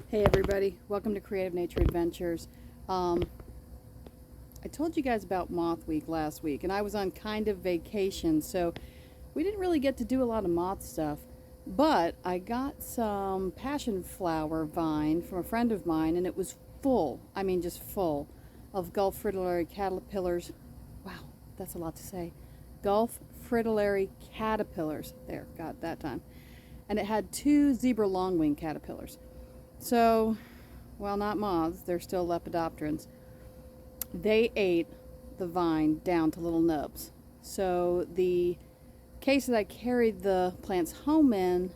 Hey everybody, welcome to Creative Nature Adventures. I told you guys about Moth Week last week, and I was on kind of vacation, so we didn't really get to do a lot of moth stuff. But I got some passion flower vine from a friend of mine, and it was full, I mean just full, of Gulf Fritillary caterpillars. Wow, that's a lot to say. Gulf Fritillary caterpillars. There, got it that time. And it had two zebra longwing caterpillars. So, well, not moths, they're still lepidopterans. They ate the vine down to little nubs. So, the case that I carried the plants home in,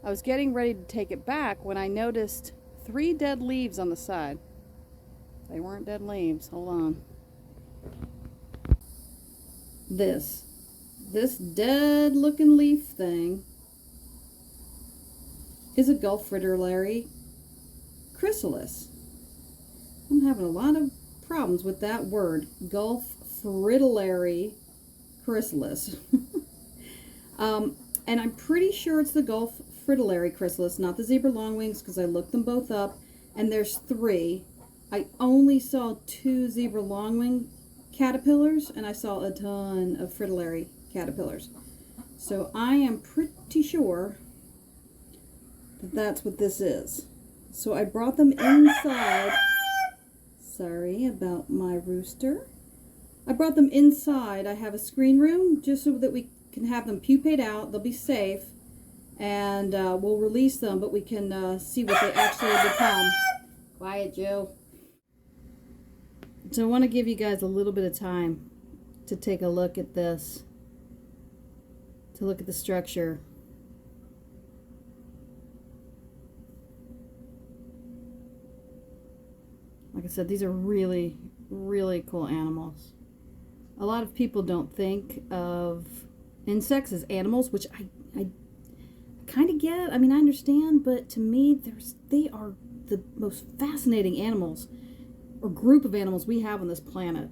I was getting ready to take it back when I noticed 3 dead leaves on the side. They weren't dead leaves. Hold on. This dead looking leaf thing is a Gulf Fritillary chrysalis. I'm having a lot of problems with that word, Gulf Fritillary chrysalis. And I'm pretty sure it's the Gulf Fritillary chrysalis, not the zebra longwings, because I looked them both up, and there's 3. I only saw 2 zebra longwing caterpillars, and I saw a ton of fritillary caterpillars. So I am pretty sure that that's what this is. So I brought them inside. Sorry about my rooster. I brought them inside. I have a screen room just so that we can have them pupate out. They'll be safe. And we'll release them, but we can see what they actually become. Quiet, Joe. So I want to give you guys a little bit of time to take a look at this. To look at the structure. Like I said, these are really, really cool animals. A lot of people don't think of insects as animals, which I kind of get. I mean, I understand, but to me, they are the most fascinating animals or group of animals we have on this planet.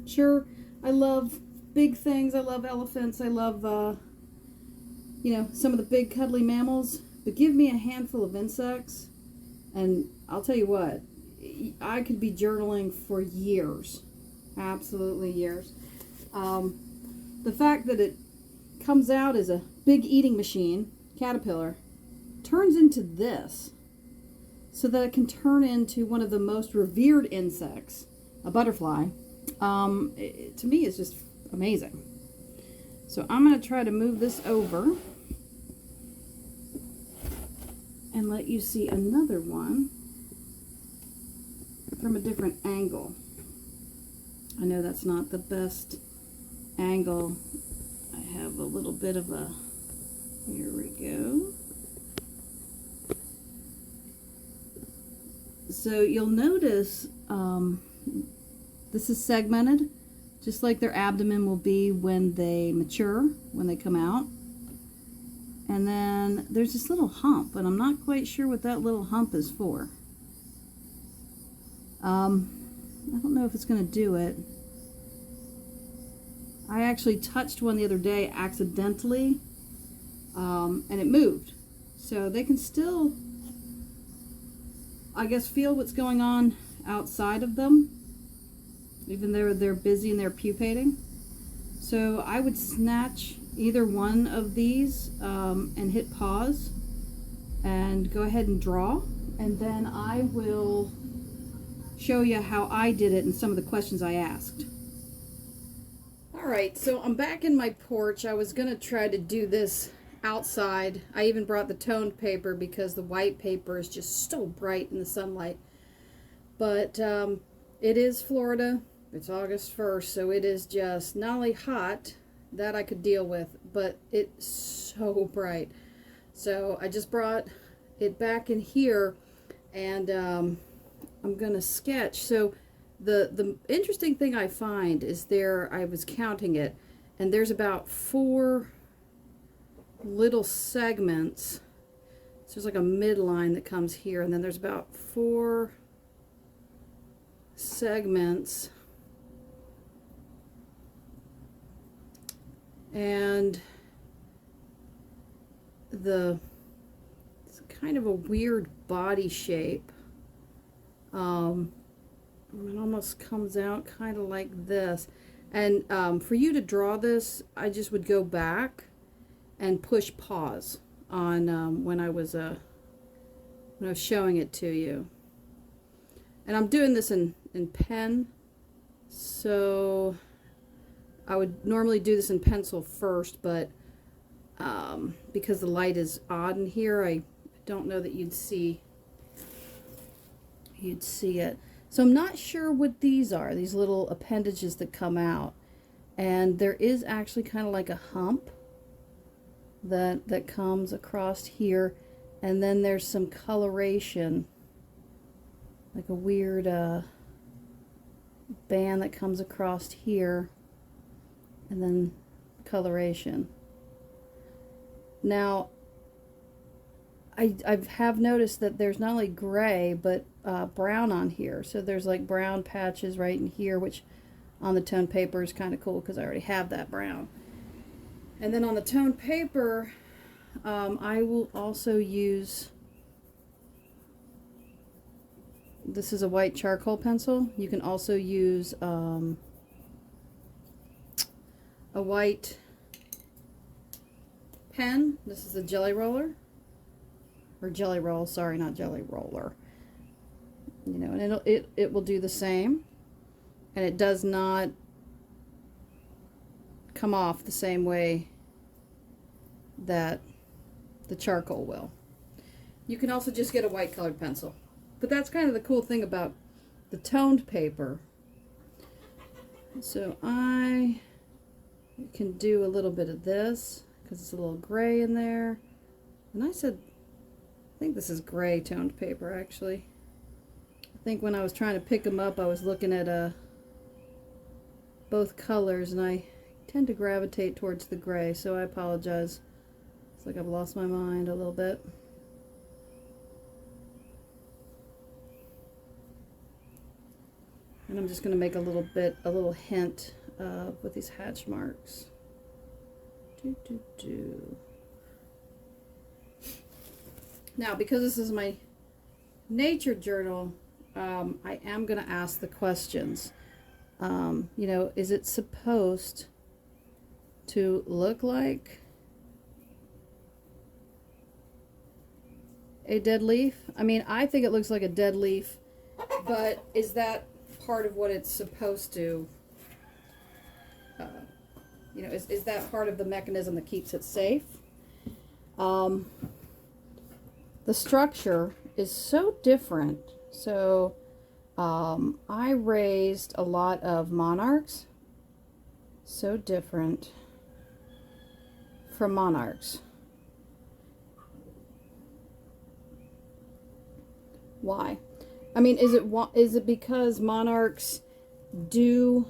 Sure, I love big things. I love elephants. I love, some of the big cuddly mammals. But give me a handful of insects, and I'll tell you what, I could be journaling for years. Absolutely years. The fact that it comes out as a big eating machine, caterpillar, turns into this so that it can turn into one of the most revered insects, a butterfly, to me is just amazing. So I'm going to try to move this over and let you see another one from a different angle. I know that's not the best angle. I have a little bit of a, here we go. So you'll notice this is segmented, just like their abdomen will be when they mature, when they come out. And then there's this little hump, and I'm not quite sure what that little hump is for. I don't know if it's going to do it. I actually touched one the other day accidentally, and it moved. So they can still, I guess, feel what's going on outside of them, even though they're busy and they're pupating. So I would snatch either one of these and hit pause and go ahead and draw, and then I will show you how I did it and some of the questions I asked. Alright, so I'm back in my porch. I was going to try to do this outside. I even brought the toned paper because the white paper is just so bright in the sunlight. But it is Florida. It's August 1st, so it is just not only hot, that I could deal with, but it's so bright. So I just brought it back in here, and I'm going to sketch. So the interesting thing I find is I was counting it, and there's about 4 little segments. So there's like a midline that comes here, and then there's about 4 segments. And it's kind of a weird body shape. It almost comes out kind of like this. And for you to draw this, I just would go back and push pause on when I was showing it to you. And I'm doing this in pen, so I would normally do this in pencil first, but because the light is odd in here, I don't know that you'd see it. So I'm not sure what these are, these little appendages that come out. And there is actually kind of like a hump that comes across here, and then there's some coloration, like a weird band that comes across here, and then coloration. Now I have noticed that there's not only gray but brown on here, so there's like brown patches right in here, which on the toned paper is kind of cool because I already have that brown. And then on the toned paper, I will also use, this is a white charcoal pencil. You can also use a white pen. This is a jelly roller, or jelly roll, sorry, not jelly roller. You know, and it will do the same, and it does not come off the same way that the charcoal will. You can also just get a white colored pencil, but that's kind of the cool thing about the toned paper. So I can do a little bit of this because it's a little gray in there, and I think this is gray toned paper actually. I think when I was trying to pick them up, I was looking at both colors, and I tend to gravitate towards the gray, so I apologize. It's like I've lost my mind a little bit. And I'm just going to make a little hint with these hatch marks. Now, because this is my nature journal, I am going to ask the questions. You know, is it supposed to look like a dead leaf? I mean, I think it looks like a dead leaf, but is that part of what it's supposed to, you know, is that part of the mechanism that keeps it safe? The structure is so different. So I raised a lot of monarchs, so different from monarchs. Why? I mean, is it because monarchs do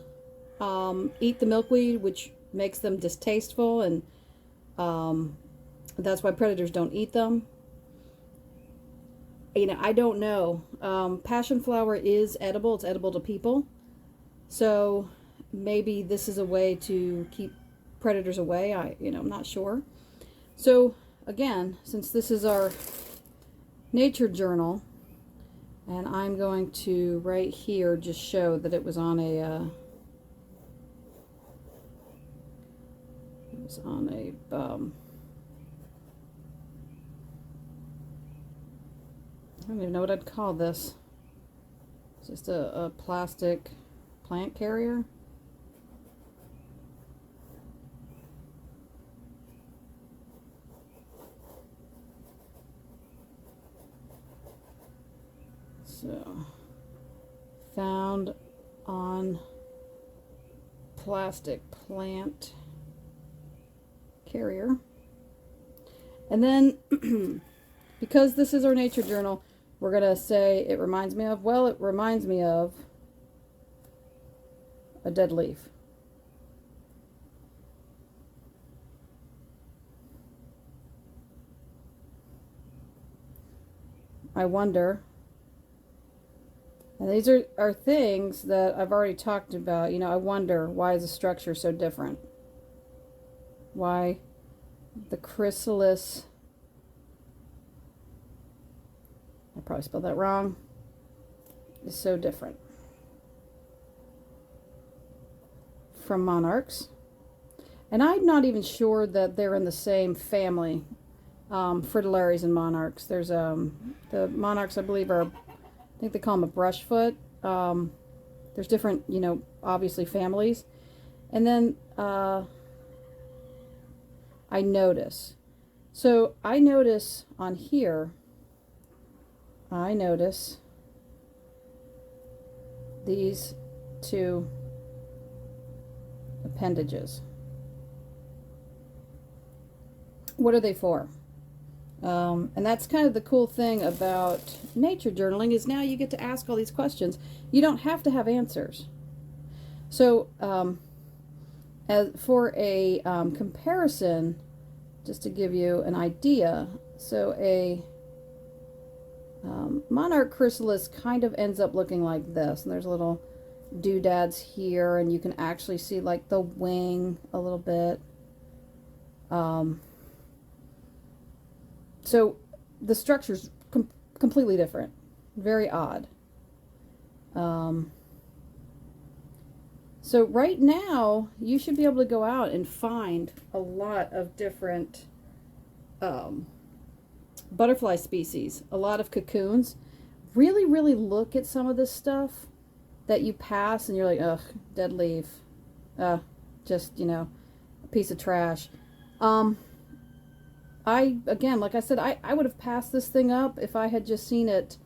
eat the milkweed, which makes them distasteful, and that's why predators don't eat them? You know, I don't know. Passion flower is edible. It's edible to people. So maybe this is a way to keep predators away. I'm not sure. So again, since this is our nature journal, and I'm going to right here just show that it was on a I don't even know what I'd call this. It's just a plastic plant carrier. So, found on plastic plant carrier. And then, because this is our nature journal, we're going to say it reminds me of, well, it reminds me of a dead leaf. I wonder, and these are things that I've already talked about, you know, I wonder, why is the structure so different? Why the chrysalis I probably spelled that wrong, is so different from monarchs. And I'm not even sure that they're in the same family, fritillaries and monarchs. There's the monarchs, I believe, I think they call them a brushfoot. There's different, obviously families. And then I notice. So I notice on here, these two appendages. What are they for? And that's kind of the cool thing about nature journaling, is now you get to ask all these questions. You don't have to have answers. So for a comparison, just to give you an idea, so a monarch chrysalis kind of ends up looking like this. And there's little doodads here, and you can actually see like the wing a little bit. So the structure's completely different. Very odd. So right now, you should be able to go out and find a lot of different butterfly species, a lot of cocoons. Really, really look at some of this stuff that you pass and you're like, ugh, dead leaf. Just, a piece of trash. Again, like I said, I would have passed this thing up if I had just seen it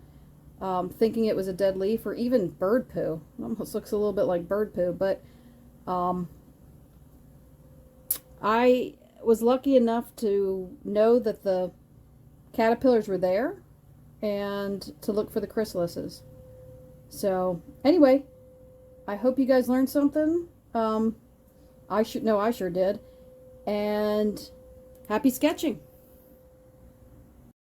thinking it was a dead leaf, or even bird poo. It almost looks a little bit like bird poo, but I was lucky enough to know that the caterpillars were there and to look for the chrysalises. So anyway, I hope you guys learned something. I sure did. And happy sketching.